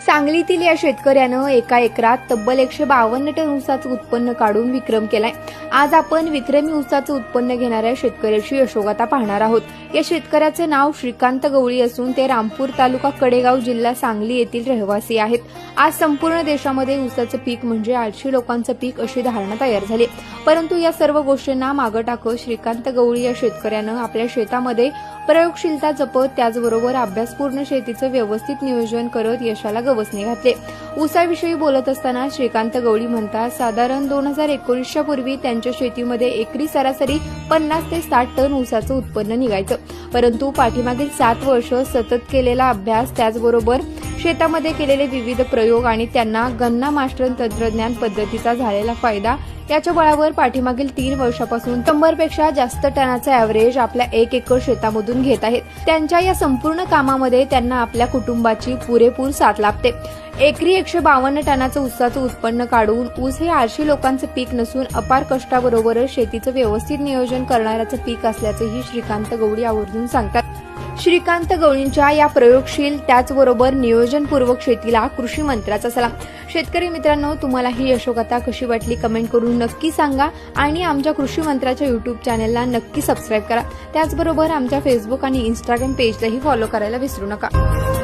सांगलीतील या शेतकऱ्यानं एका एकरात तब्बल 152 टन ऊसाचं उत्पन्न काढून विक्रम केलाय। आज आपण विक्रमी ऊसाचं उत्पन्न घेणाऱ्या शेतकऱ्याची यशोगाथा पाहणार आहोत। या शेतकऱ्याचे नाव श्रीकांत गवळी असून ते रामपूर तालुका कडेगाव जिल्हा सांगली येथील रहिवासी आहेत। आज संपूर्ण देशामध्ये ऊसाचं पीक म्हणजे आळशी लोकांचं पीक अशी धारणा तयार झाली, परंतु या सर्व गोष्टींना मागे टाकत श्रीकांत गवळी या शेतकऱ्यानं आपल्या शेतामध्ये प्रयोगशीलता जपत त्याचबरोबर अभ्यासपूर्ण शेतीचं व्यवस्थित नियोजन करत यशाला गवसणी घातले। ऊसाविषयी बोलत असताना श्रीकांत गवळी म्हणतात, साधारण 2019च्या पूर्वी त्यांच्या शेतीमध्ये एकरी सरासरी 50 ते 60 टन ऊसाचं उत्पन्न निघायचं, परंतु पाठीमागील 7 वर्ष सतत केलेला अभ्यास त्याचबरोबर शेतामध्ये केलेले विविध प्रयोग आणि त्यांना गन्ना मास्टर तंत्रज्ञान पद्धतीचा झालेला फायदा याच्या बळावर पाठीमागील 3 वर्षापासून 100 पेक्षा जास्त टनाचा ॲव्हरेज आपल्या 1 एकर शेतामधून घेत आहेत। त्यांच्या या संपूर्ण कामामध्ये त्यांना आपल्या कुटुंबाची पुरेपूर साथ लाभते। एकरी 152 टनाचं ऊसाचं उत्पन्न काढून ऊस हे आळशी लोकांचं पीक नसून अपार कष्टाबरोबरच शेतीचं व्यवस्थित नियोजन करणाऱ्याचं पीक असल्याचंही श्रीकांत गवळी आवर्जून सांगतात। श्रीकांत गवळींच्या या प्रयोगशील त्याचबरोबर नियोजनपूर्वक शेतीला कृषी मंत्र्याचा सलाम। शेतकरी मित्रांनो, तुम्हाला ही यशोगाथा कशी वाटली कमेंट करून नक्की सांगा आणि आमच्या कृषी मंत्र्याच्या YouTube चॅनलला नक्की सबस्क्राईब करा। त्याचबरोबर आमच्या फेसबुक आणि इंस्टाग्राम पेजलाही फॉलो करायला विसरू नका।